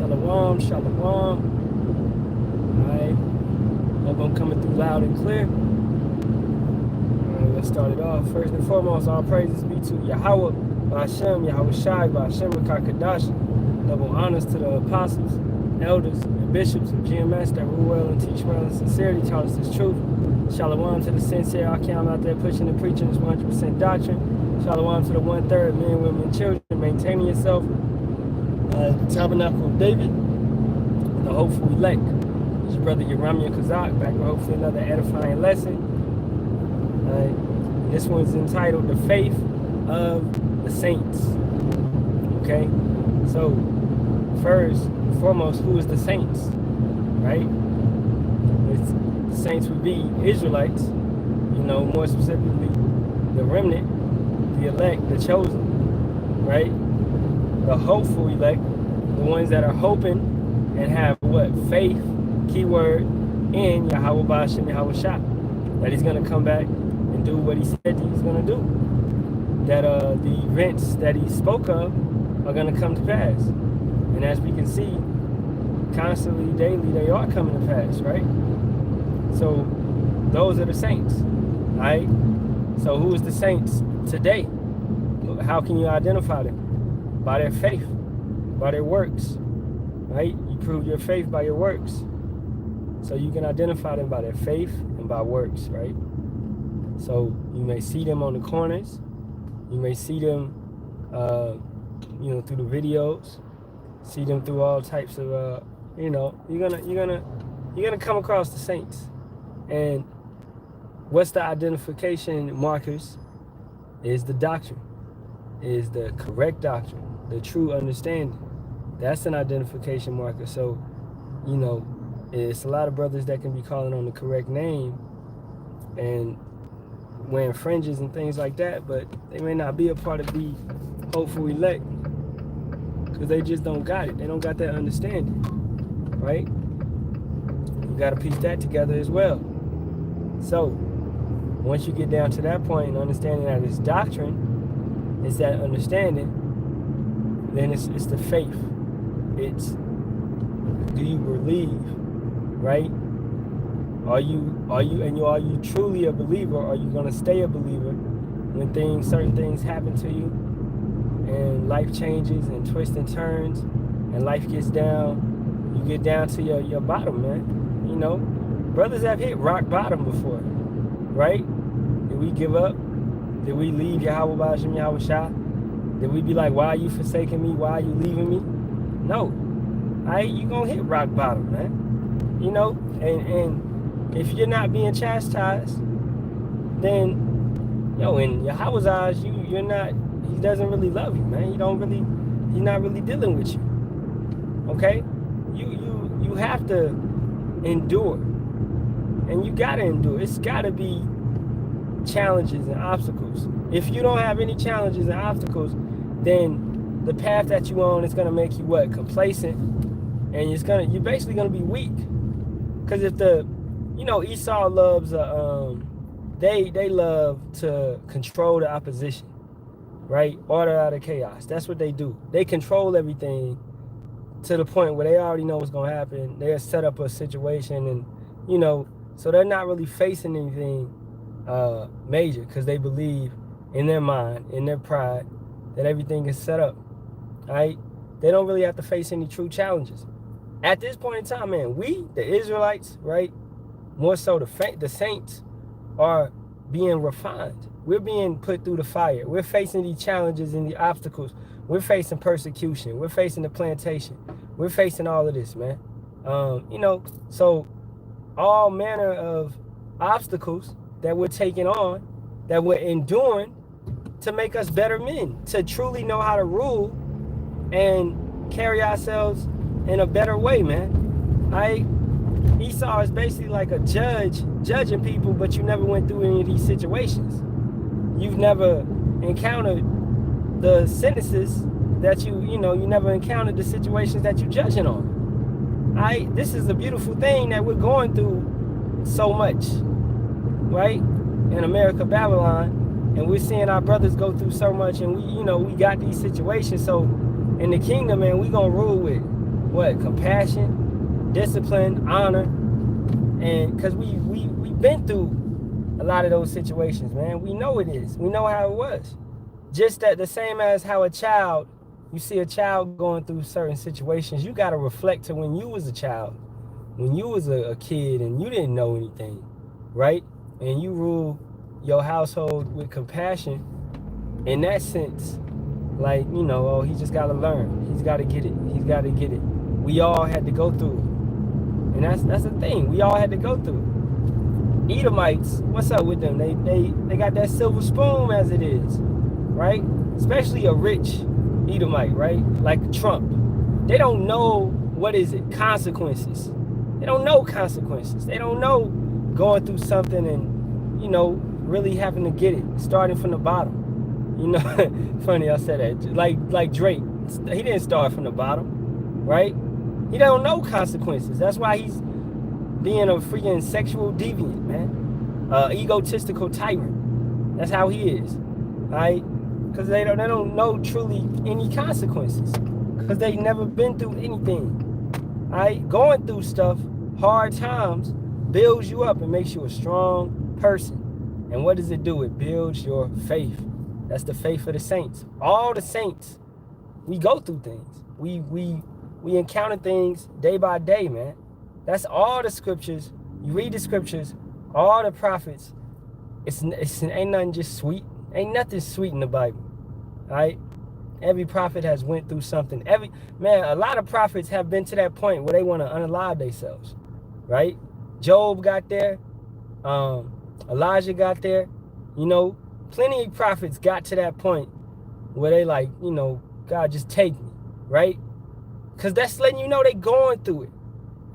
Shalawam, Shalawam. Alright. Hope I'm coming through loud and clear. Alright, let's start it off. First and foremost, all praises be to Yahawah, Bahasham, Yahawashi, Bahasham, Kadash. Double honors to the apostles, elders, and bishops of GMS that rule well and teach well in sincerity, taught us this truth. Shalawam to the sincere Ahtham out there pushing and preaching this 100% doctrine. Shalawam to the 1/3 men, women, and children, maintaining yourself. Tabernacle of David, the hopeful elect. It's your brother Yaramia Kazak, back with hopefully another edifying lesson. This one's entitled The Faith of the Saints. Okay, so first and foremost, who is the saints? Right? The saints would be Israelites, more specifically the remnant, the elect, the chosen, right? The hopeful elect, the ones that are hoping and have what? Faith, keyword, in Yahawah, Bahasham, Yahawashi, that he's going to come back and do what he said he's going to do. That the events that he spoke of are going to come to pass. And as we can see, constantly, daily, they are coming to pass, right? So those are the saints, right? So who is the saints today? How can you identify them? By their faith, by their works, right? You prove your faith by your works. So you can identify them by their faith and by works, right? So you may see them on the corners. You may see them, through the videos. See them through all types of, you're gonna come across the saints. And what's the identification markers? Is the doctrine, is the correct doctrine, the true understanding. That's an identification marker. So, it's a lot of brothers that can be calling on the correct name and wearing fringes and things like that, but they may not be a part of the hopeful elect because they just don't got it. They don't got that understanding, right? You got to piece that together as well. So, once you get down to that point and understanding that it's doctrine, it's that understanding, then it's the faith. It's, do you believe, right? Are you truly a believer? Are you gonna stay a believer when certain things happen to you and life changes and twists and turns and life gets down? You get down to your bottom, man. Brothers have hit rock bottom before, right? Did we give up? Did we leave Yahawah, Bahasham, Yahawashi? Did we be like, why are you forsaking me? Why are you leaving me? No. You gonna hit rock bottom, man. And if you're not being chastised, then, in Yahawah's eyes, you're not, he doesn't really love you, man. He's not really dealing with you. Okay? You have to endure. And you gotta endure. It's gotta be challenges and obstacles. If you don't have any challenges and obstacles, then the path that you on is gonna make you what? Complacent, and you're basically gonna be weak. Because if Esau loves they love to control the opposition, right? Order out of chaos. That's what they do. They control everything to the point where they already know what's gonna happen. They'll set up a situation, and so they're not really facing anything major because they believe in their mind, in their pride, that everything is set up, right? They don't really have to face any true challenges. At this point in time, man, we, the Israelites, right, more so the saints, are being refined. We're being put through the fire. We're facing these challenges and the obstacles. We're facing persecution. We're facing the plantation. We're facing all of this, man. So all manner of obstacles that we're taking on, that we're enduring to make us better men, to truly know how to rule and carry ourselves in a better way, man. Esau is basically like a judge, judging people, but you never went through any of these situations. You've never encountered the sentences that you never encountered the situations that you're judging on. This is a beautiful thing that we're going through so much, right? In America, Babylon, and we're seeing our brothers go through so much, and we got these situations. So in the kingdom, man, we gonna rule with what? Compassion, discipline, honor, and because we've been through a lot of those situations, man. We know it is. We know how it was. Just that the same as how you see a child going through certain situations, you got to reflect to when you was a child, when you was a kid and you didn't know anything, right? And you rule your household with compassion. In that sense, like, oh, he just got to learn. He's got to get it. He's got to get it. We all had to go through it. And that's the thing. We all had to go through it. Edomites, what's up with them? They got that silver spoon as it is, right? Especially a rich Edomite, right? Like Trump. They don't know, what is it? Consequences. They don't know consequences. They don't know going through something and, really having to get it, starting from the bottom. Funny I said that. Like Drake. He didn't start from the bottom, right? He don't know consequences. That's why he's being a freaking sexual deviant, man. Egotistical tyrant. That's how he is, right? Because they don't know truly any consequences. Because they've never been through anything, right? Going through stuff, hard times, builds you up and makes you a strong person. And what does it do? It builds your faith. That's the faith of the saints. All the saints, we go through things. We encounter things day by day, man. That's all the scriptures. You read the scriptures, all the prophets. Ain't nothing just sweet. Ain't nothing sweet in the Bible, right? Every prophet has went through something. A lot of prophets have been to that point where they want to unalive themselves, right? Job got there. Elijah got there. Plenty of prophets got to that point where they like, God, just take me, right? Because that's letting you know they going through it.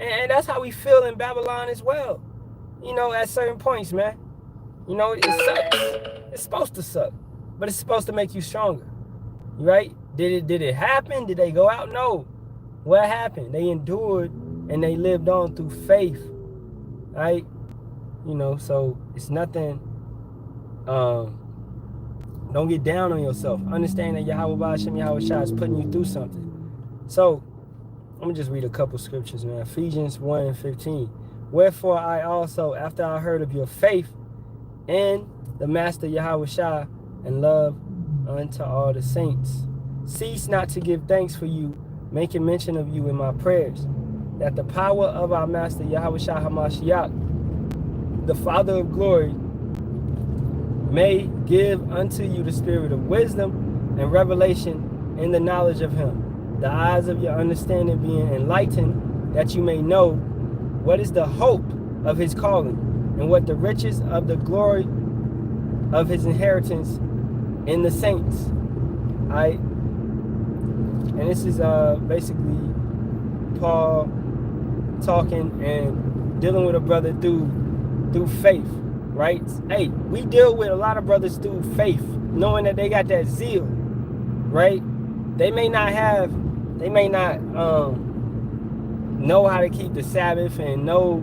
And that's how we feel in Babylon as well. At certain points, man. It sucks. It's supposed to suck. But it's supposed to make you stronger. Right? Did it happen? Did they go out? No. What happened? They endured and they lived on through faith. Right? So it's nothing. Don't get down on yourself. Understand that Yahawah, Bahasham, Yahawashi is putting you through something. So I'm going to just read a couple scriptures, man. Ephesians 1:15. Wherefore I also, after I heard of your faith in the Master Yahawashi and love unto all the saints, cease not to give thanks for you, making mention of you in my prayers, that the power of our Master Yahawashi HaMashiach, the Father of glory, may give unto you the spirit of wisdom and revelation in the knowledge of him, the eyes of your understanding being enlightened, that you may know what is the hope of his calling, and what the riches of the glory of his inheritance in the saints. And this is basically Paul talking and dealing with a brother through faith, right? Hey, we deal with a lot of brothers through faith, knowing that they got that zeal, right? They may not know how to keep the Sabbath and know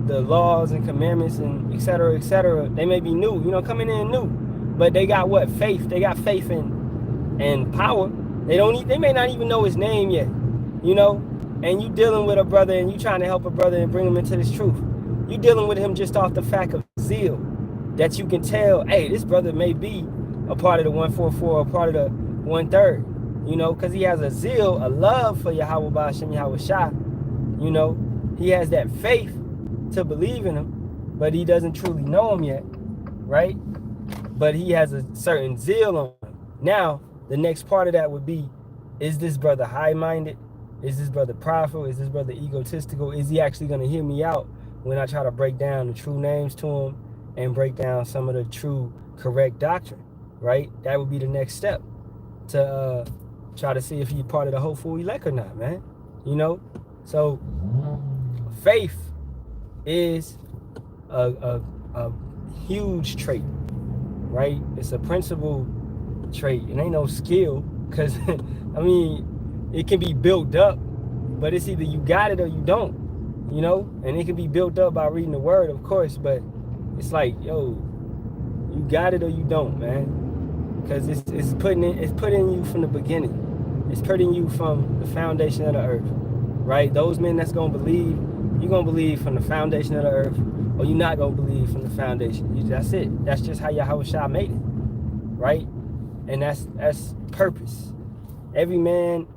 the laws and commandments and et cetera, et cetera. They may be new, coming in new, but they got what? Faith. They got faith and power. They may not even know his name yet, and you dealing with a brother and you trying to help a brother and bring him into this truth. You dealing with him just off the fact of zeal, that you can tell, hey, this brother may be a part of the 144, a part of the 1/3, because he has a zeal, a love for Yahawah, Bahasham, Yahawashi. He has that faith to believe in him, but he doesn't truly know him yet, right? But he has a certain zeal on him. Now, the next part of that would be, is this brother high-minded? Is this brother prideful? Is this brother egotistical? Is he actually going to hear me out when I try to break down the true names to him and break down some of the true correct doctrine, right? That would be the next step to try to see if he's part of the hopeful elect or not, man. So faith is a huge trait, right? It's a principal trait. It ain't no skill, because it can be built up, but it's either you got it or you don't, and it can be built up by reading the word, of course, but it's like, yo, you got it or you don't, man, because it's putting you from the beginning. It's putting you from the foundation of the earth. right? Those men that's gonna believe, you're gonna believe from the foundation of the earth, or you're not gonna believe from the foundation. That's it. That's just how Yahawashi made it, right? And that's purpose. Every man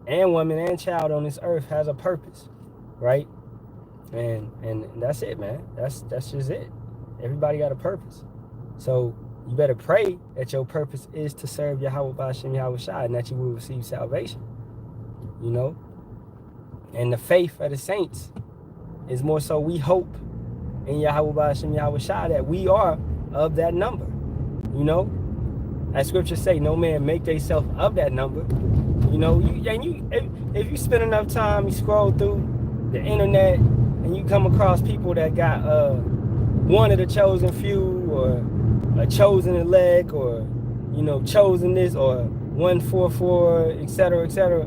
and woman and child on this earth has a purpose, right? And that's it, man. That's just it. Everybody got a purpose. So you better pray that your purpose is to serve Yahawah Bahasham Yahawashi, and that you will receive salvation. You know? And the faith of the saints is more so we hope in Yahawah Bahasham Yahawashi that we are of that number. You know? As scriptures say, no man make theyself of that number. You know, if you spend enough time, you scroll through the internet and you come across people that got one of the chosen few, or a chosen elect, or chosen this, or 144, etc., etc.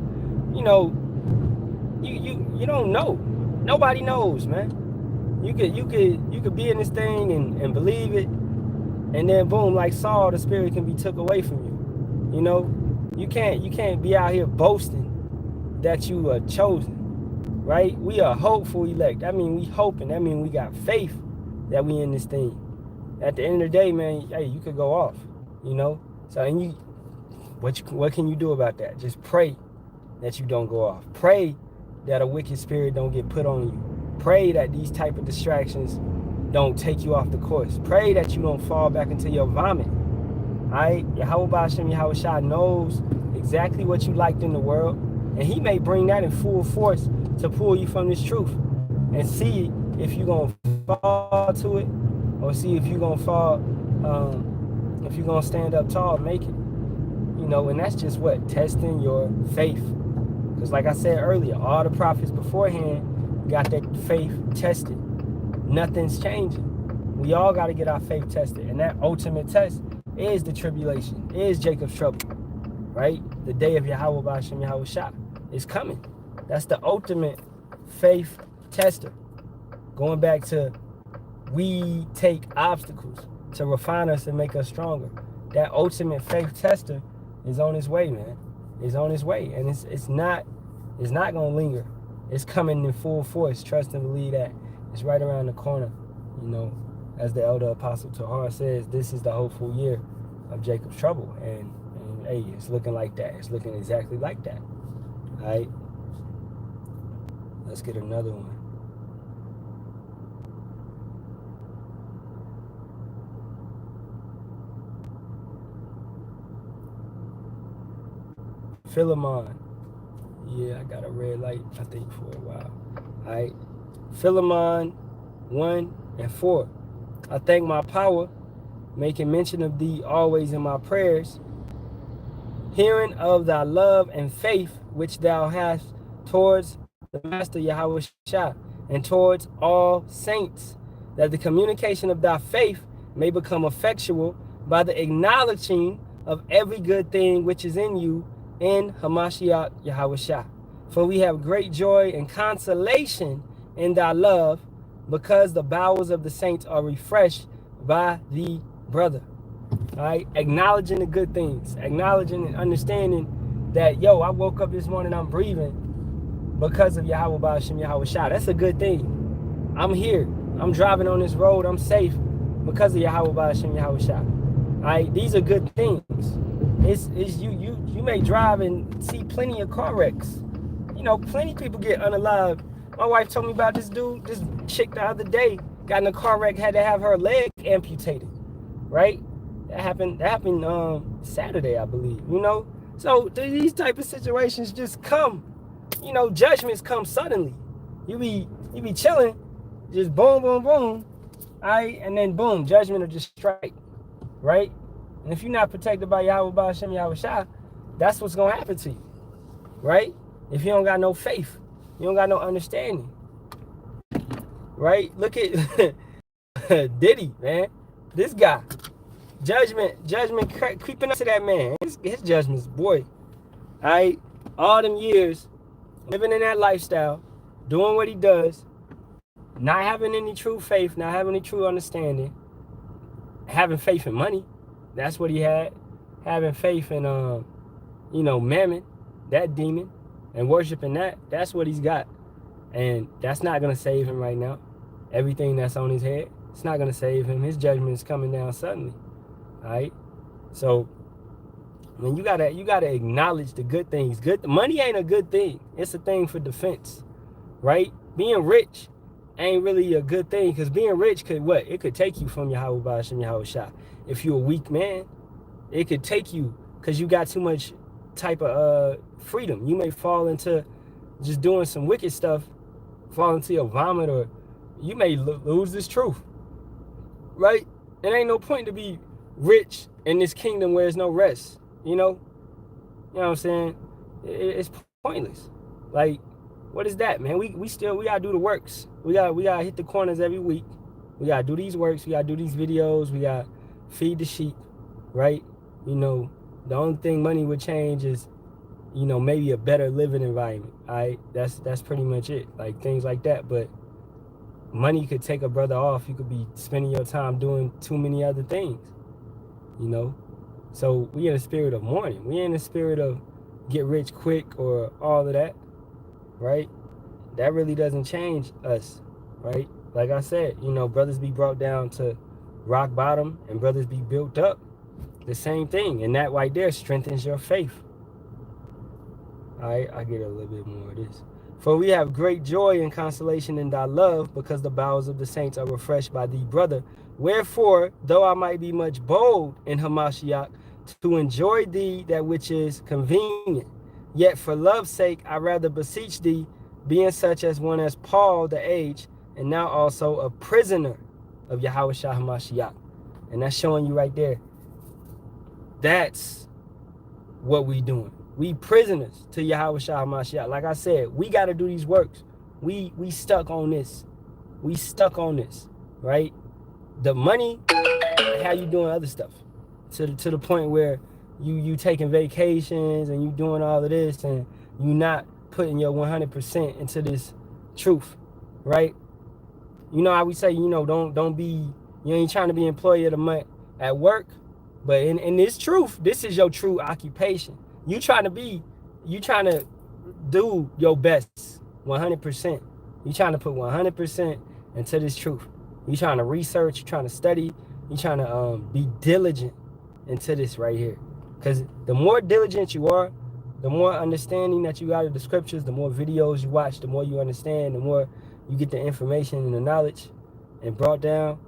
You know, you don't know. Nobody knows, man. You could be in this thing and believe it, and then boom, like Saul, the spirit can be took away from you. You know, you can't be out here boasting that you are chosen, right? We are hopeful elect. That mean we hoping. That mean we got faith that we in this thing. At the end of the day, man, hey, you could go off, So, and what can you do about that? Just pray that you don't go off. Pray that a wicked spirit don't get put on you. Pray that these type of distractions don't take you off the course. Pray that you don't fall back into your vomit. Alright? Yahawah Bahasham Yahawashi knows exactly what you liked in the world, and he may bring that in full force to pull you from this truth and see if you're going to fall to it, or see if you're going to fall, if you're going to stand up tall and make it. And that's just what? Testing your faith. Because like I said earlier, all the prophets beforehand got that faith tested. Nothing's changing. We all got to get our faith tested. And that ultimate test is the tribulation, is Jacob's trouble, right? The day of Yahawah Bahasham Yahawashi is coming. That's the ultimate faith tester. Going back to, we take obstacles to refine us and make us stronger. That ultimate faith tester is on its way, man. It's on its way. And it's not going to linger. It's coming in full force. Trust and believe that. It's right around the corner. As the elder apostle Tahar says, this is the hopeful year of Jacob's trouble. And hey, it's looking like that. It's looking exactly like that. All right. Let's get another one. Philemon. Yeah, I got a red light, I think, for a while. All right. Philemon 1 and 4. I thank my power, making mention of thee always in my prayers, hearing of thy love and faith which thou hast towards the Master Yahawashi and towards all saints, that the communication of thy faith may become effectual by the acknowledging of every good thing which is in you in Hamashiach Yahawashi. For we have great joy and consolation in thy love, because the bowels of the saints are refreshed by thee, brother. All right, acknowledging the good things, acknowledging and understanding that, I woke up this morning, I'm breathing because of Yahawah Bahasham Yahawashi. That's a good thing. I'm here. I'm driving on this road. I'm safe because of Yahawah Bahasham Yahawashi. All right, these are good things. It's you may drive and see plenty of car wrecks. Plenty of people get unalived. My wife told me about this chick the other day, got in a car wreck, had to have her leg amputated, right? That happened Saturday, I believe, So these type of situations just come, judgments come suddenly. You be chilling, just boom, boom, boom, all right? And then boom, judgment will just strike, right? And if you're not protected by Yahawah Bahasham Yahawashi, that's what's going to happen to you, right? If you don't got no faith, you don't got no understanding, right? Look at Diddy, man. This guy, judgment creeping up to that man. His judgment's, boy, all right? All them years living in that lifestyle, doing what he does, not having any true faith, not having any true understanding, having faith in money. That's what he had. Having faith in, Mammon, that demon. and worshiping that, that's what he's got. And that's not going to save him right now. Everything that's on his head, it's not going to save him. His judgment is coming down suddenly. All right? So, when you gotta acknowledge the good things. Good money ain't a good thing. It's a thing for defense, right? Being rich ain't really a good thing, because being rich could what? It could take you from Yahawah, Bahasham, Yahawashi. If you're a weak man, it could take you because you got too much type of freedom. You may fall into just doing some wicked stuff, fall into your vomit, or you may lose this truth, right? It ain't no point to be rich in this kingdom where there's no rest. You know what I'm saying? It's pointless. Like, what is that, man? We gotta do the works. We gotta hit the corners every week. We gotta do these works. We gotta do these videos. We gotta feed the sheep, right? You know, the only thing money would change is, you know, maybe a better living environment. All right, that's pretty much it. Like things like that. But money could take a brother off. You could be spending your time doing too many other things. You know. So we in a spirit of mourning. We in a spirit of get rich quick or all of that, right? That really doesn't change us, right? Like I said, you know, brothers be brought down to rock bottom and brothers be built up. The same thing. And that right there strengthens your faith. All right, I get a little bit more of this. For we have great joy and consolation in thy love, because the bowels of the saints are refreshed by thee, brother. Wherefore, though I might be much bold in Hamashiach, to enjoy thee that which is convenient, yet for love's sake I rather beseech thee, being such as one as Paul the age, and now also a prisoner of Yahawashi Hamashiach. And that's showing you right there. That's what we doing. We prisoners to Yahawashi Hamashiach. Like I said, we got to do these works. We stuck on this. We stuck on this, right? The money, how you doing other stuff. To the point where you taking vacations and you doing all of this and you not putting your 100% into this truth, right? You know how we say, you know, don't be, you ain't trying to be employee of the month at work, but in this truth, this is your true occupation. You trying to do your best 100%. You trying to put 100% into this truth. You trying to research, you trying to study, you trying to be diligent into this right here. Because the more diligent you are, the more understanding that you got of the scriptures, the more videos you watch, the more you understand, the more you get the information and the knowledge and brought down,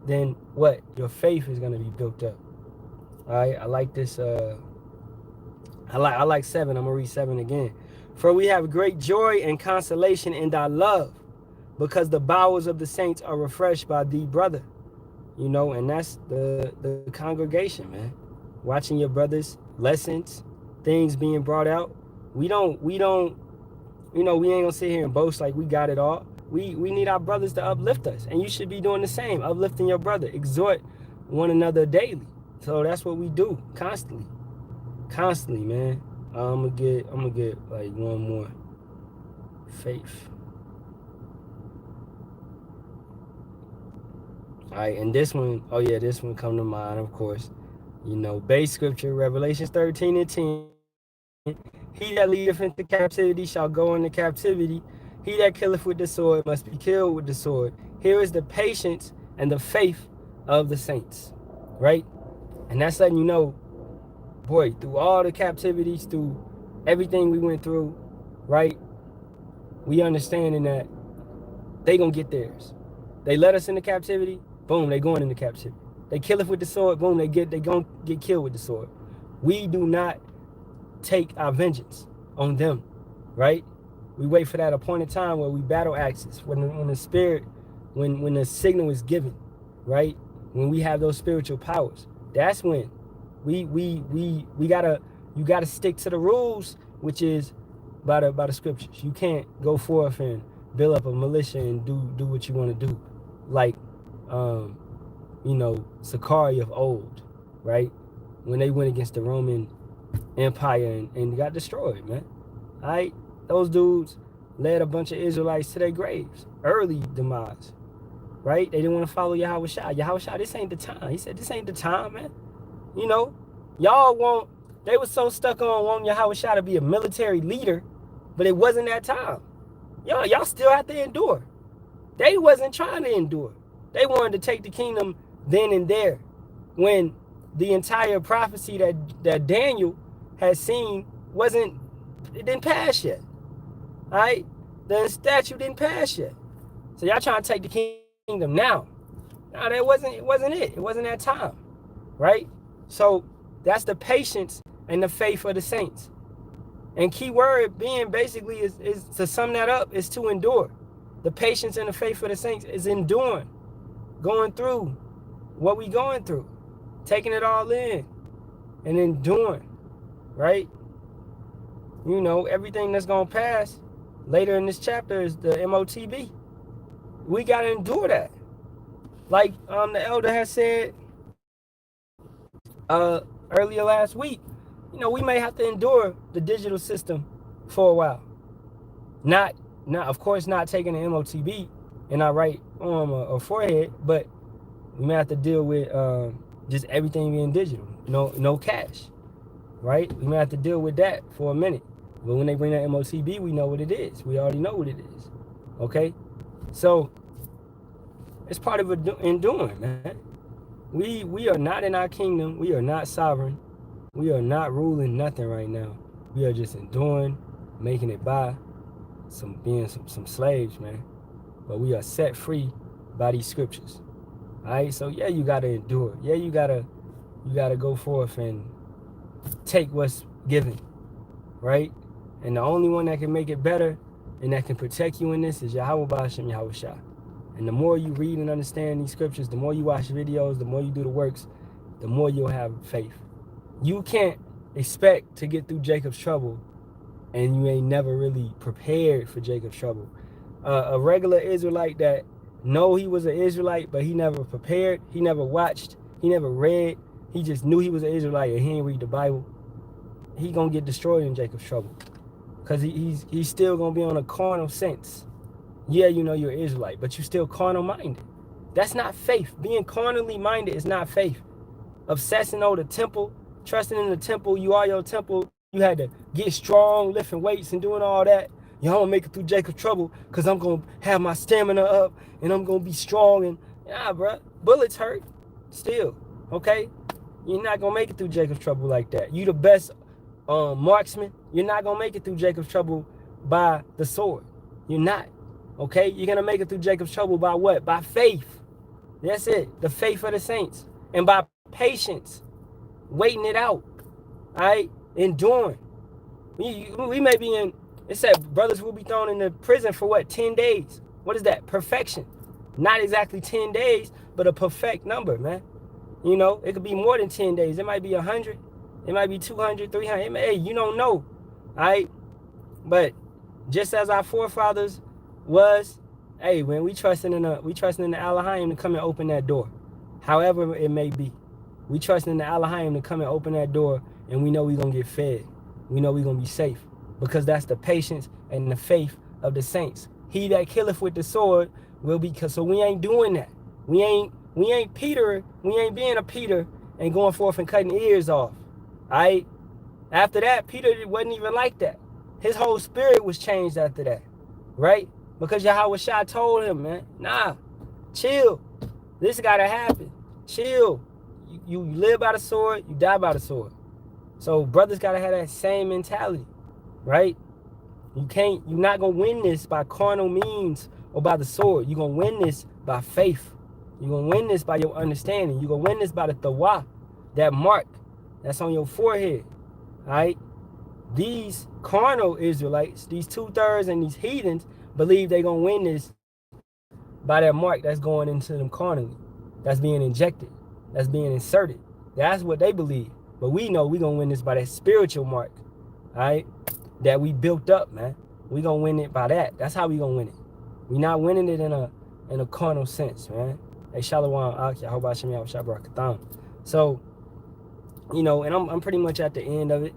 then what? Your faith is going to be built up. All right, I like this. I like 7. I'm going to read 7 again. For we have great joy and consolation in thy love, because the bowels of the saints are refreshed by thee, brother. You know, and that's the congregation, man. Watching your brothers' lessons, things being brought out. We don't, you know, we ain't gonna sit here and boast like we got it all. We need our brothers to uplift us, and you should be doing the same, uplifting your brother, exhort one another daily. So that's what we do constantly, man. I'm gonna get like one more. Faith. All right, and this one, oh yeah, this one come to mind, of course. You know, base scripture, Revelations 13 and 10. He that leadeth into captivity shall go into captivity. He that killeth with the sword must be killed with the sword. Here is the patience and the faith of the saints, right? And that's letting you know, boy, through all the captivities, through everything we went through, right? We understanding that they gonna get theirs. They let us into captivity, boom, they going into captivity. They kill us with the sword, boom, they gonna get killed with the sword. We do not take our vengeance on them, right? We wait for that appointed time where we battle axes, when the spirit, when the signal is given, right? When we have those spiritual powers, that's when you gotta stick to the rules, which is by the scriptures. You can't go forth and build up a militia and do what you want to do, like you know, Sakari of old, right? When they went against the Roman Empire and got destroyed, man. All right, those dudes led a bunch of Israelites to their graves, early demise, right? They didn't want to follow Yahawashi. Yahawashi, this ain't the time. He said, this ain't the time, man. You know, y'all they were so stuck on wanting Yahawashi to be a military leader, But it wasn't that time. Y'all still have to endure. They wasn't trying to endure. They wanted to take the kingdom then and there, when the entire prophecy that Daniel had seen it didn't pass yet. All right? The statue didn't pass yet. So y'all trying to take the kingdom now. No, it wasn't it. It wasn't that time. Right? So that's the patience and the faith of the saints. And key word being basically is to sum that up, is to endure. The patience and the faith of the saints is enduring, going through what we going through, taking it all in and enduring, right? You know, everything that's going to pass later in this chapter is the MOTB. We got to endure that. Like the elder has said earlier last week, you know, we may have to endure the digital system for a while. Not of course, not taking the MOTB in our right arm or forehead, but we may have to deal with just everything being digital, no cash, right? We may have to deal with that for a minute. But when they bring that MOTB, we know what it is. We already know what it is, okay? So it's part of enduring, man. We are not in our kingdom. We are not sovereign. We are not ruling nothing right now. We are just enduring, making it by, being some slaves, man. But we are set free by these scriptures. All right, so yeah, you gotta endure. Yeah, you gotta go forth and take what's given, right? And the only one that can make it better and that can protect you in this is Yahawah, Bahasham, Yahawashi. And the more you read and understand these scriptures, the more you watch videos, the more you do the works, the more you'll have faith. You can't expect to get through Jacob's trouble and you ain't never really prepared for Jacob's trouble. A regular Israelite that know he was an Israelite, but he never prepared, he never watched, he never read, he just knew he was an Israelite and he didn't read the Bible, he gonna get destroyed in Jacob's trouble. Because he's still gonna be on a carnal sense. Yeah, you know you're an Israelite, but you're still carnal minded. That's not faith. Being carnally minded is not faith. Obsessing over the temple, trusting in the temple, you are your temple. You had to get strong, lifting weights and doing all that. Y'all gonna make it through Jacob's trouble because I'm gonna have my stamina up and I'm gonna be strong. And nah, bro, bullets hurt still, okay? You're not gonna make it through Jacob's trouble like that. You the best marksman. You're not gonna make it through Jacob's trouble by the sword. You're not, okay? You're gonna make it through Jacob's trouble by what? By faith. That's it, the faith of the saints. And by patience, waiting it out, all right? Enduring. We may be in, it said brothers will be thrown into prison for what? 10 days. What is that? Perfection. Not exactly 10 days, but a perfect number, man. You know, it could be more than 10 days. It might be 100. It might be 200, 300. Hey, you don't know, all right? But just as our forefathers was, hey, when we trusting in the Halalyam to come and open that door, however it may be. We trusting in the Halalyam to come and open that door, and we know we're going to get fed. We know we're going to be safe, because that's the patience and the faith of the saints. He that killeth with the sword will be, so we ain't doing that. We ain't Peter, we ain't being a Peter and going forth and cutting ears off. All right? After that, Peter wasn't even like that. His whole spirit was changed after that, right? Because Yahawashi told him, man, nah, chill. This got to happen. Chill. You live by the sword, you die by the sword. So brothers got to have that same mentality, right? You're not going to win this by carnal means or by the sword. You're going to win this by faith. You're going to win this by your understanding. You're going to win this by the tawah, that mark that's on your forehead, all right? These carnal Israelites, these 2/3 and these heathens, believe they're going to win this by that mark that's going into them carnally, that's being injected, that's being inserted. That's what they believe. But we know we're going to win this by that spiritual mark, all right, that we built up, man. We're going to win it by that. That's how we going to win it. We're not winning it in a carnal sense, man. Hey, Shalawam, Yahawah, Barak, Ahtham. So, you know, and I'm pretty much at the end of it.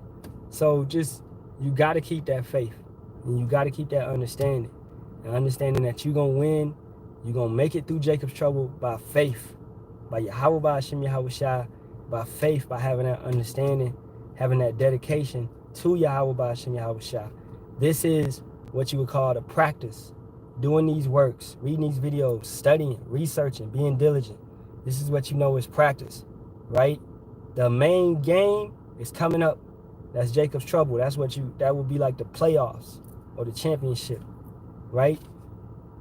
So just, you got to keep that faith. And you got to keep that understanding. And understanding that you're going to win. You're going to make it through Jacob's trouble by faith. By Yahawah, Bahasham, Yahawashi. By faith, by having that understanding. Having that dedication to Yahawah, Bahasham, Yahawashi. This is what you would call the practice. Doing these works, reading these videos, studying, researching, being diligent. This is what you know is practice, right? The main game is coming up. That's Jacob's trouble. That would be like the playoffs or the championship, right?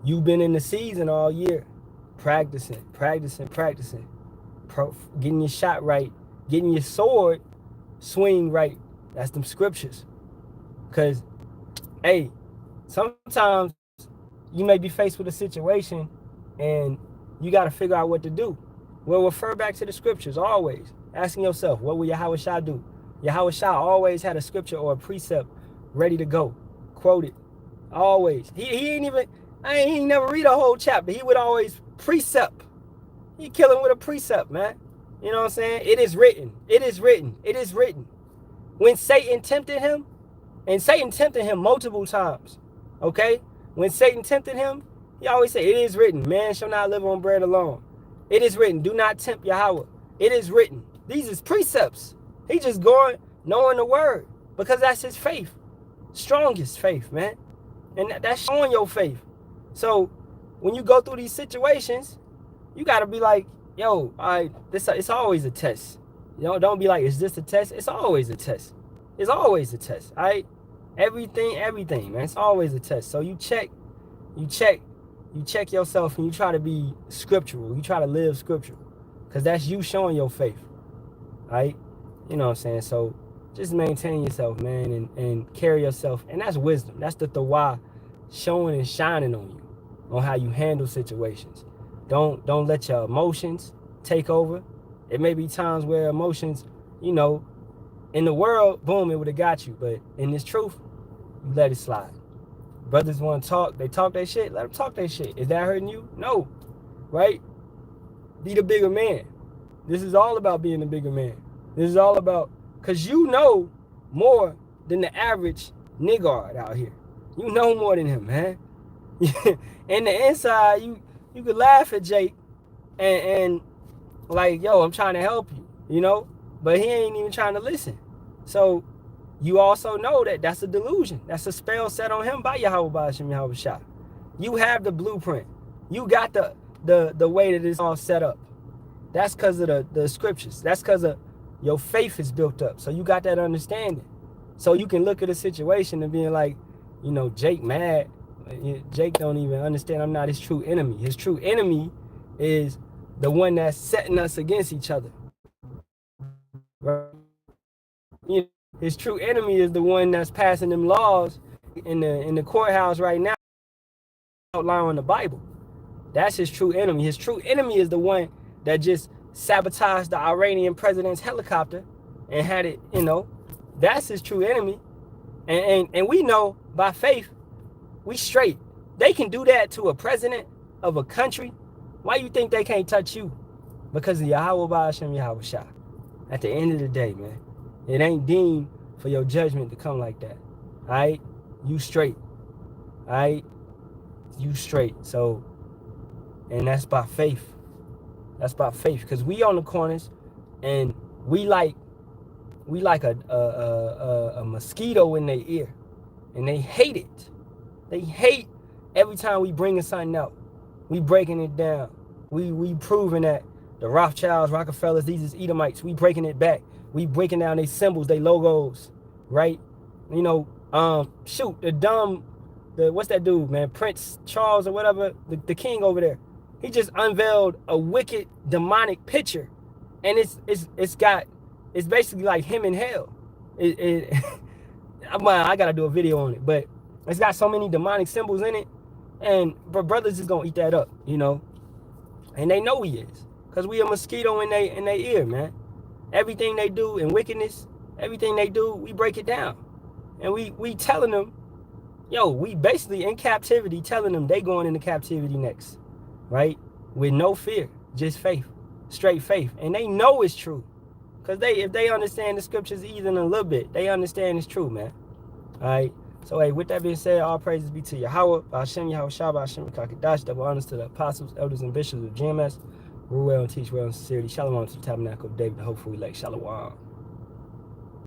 You've been in the season all year, practicing, getting your shot right, getting your sword swing right. That's them scriptures. Because, hey, sometimes you may be faced with a situation and you got to figure out what to do. Well, refer back to the scriptures always. Asking yourself, what will Yahawashi do? Yahawashi always had a scripture or a precept ready to go. Quote it. Always. He ain't never read a whole chapter. He would always precept. He kill him with a precept, man. You know what I'm saying? It is written. It is written. It is written. When Satan tempted him, and Satan tempted him multiple times, okay? When Satan tempted him, he always said, it is written, man shall not live on bread alone. It is written, do not tempt Yahawah. It is written. These is precepts. He just going, knowing the word, because that's his faith. Strongest faith, man. And that's showing your faith. So when you go through these situations, you got to be like, yo, it's always a test. You know, don't be like, is this a test? It's always a test. It's always a test, all right? Everything, man. It's always a test. So you check yourself and you try to be scriptural. You try to live scriptural because that's you showing your faith, right? You know what I'm saying? So just maintain yourself, man, and carry yourself. And that's wisdom. That's the Tawah showing and shining on you, on how you handle situations. Don't let your emotions take over. It may be times where emotions, you know, in the world, boom, it would have got you. But in this truth, you let it slide. Brothers want to talk. They talk their shit. Let them talk their shit. Is that hurting you? No. Right? Be the bigger man. This is all about being the bigger man. This is all about, because you know more than the average niggard out here. You know more than him, man. In the inside, you could laugh at Jake and like, yo, I'm trying to help you, you know? But he ain't even trying to listen. So you also know that that's a delusion. That's a spell set on him by Yahawah Bahasham Yahawashi. You have the blueprint. You got the way that it's all set up. That's because of the scriptures. That's because of your faith is built up. So you got that understanding. So you can look at a situation and being like, you know, Jake mad. Jake don't even understand I'm not his true enemy. His true enemy is the one that's setting us against each other. Right? You know, his true enemy is the one that's passing them laws in the courthouse right now, outlining the Bible. That's his true enemy. His true enemy is the one that just sabotaged the Iranian president's helicopter and had it, you know. That's his true enemy. And we know by faith, we straight. They can do that to a president of a country. Why you think they can't touch you? Because of Yahawah Bahasham Yahawashi. At the end of the day, man, it ain't deemed for your judgment to come like that. All right? You straight. All right? You straight. So, and that's by faith. That's by faith. Because we on the corners and we like a mosquito in their ear. And they hate it. They hate every time we bringing something out. We breaking it down. We proving that the Rothschilds, Rockefellers, these is Edomites. We breaking it back. We breaking down their symbols, their logos, right? You know, what's that dude, man? Prince Charles or whatever, the king over there. He just unveiled a wicked demonic picture, and it's basically like him in hell. I gotta do a video on it, but it's got so many demonic symbols in it, and brothers is gonna eat that up, you know, and they know he is, cause we a mosquito in their ear, man. Everything they do in wickedness, everything they do, we break it down, and we telling them, yo, we basically in captivity, telling them they going into captivity next, right? With no fear, just faith, straight faith, and they know it's true, cause if they understand the scriptures even a little bit, they understand it's true, man. All right. So, hey, with that being said, all praises be to Yahawah, Bahasham Yahawashi, Bahasham Kakadash, double honors to the apostles, elders, and bishops of GMS, rule well and teach well in sincerity. Shalawam to the tabernacle of David, the hopeful elect. Shalawam.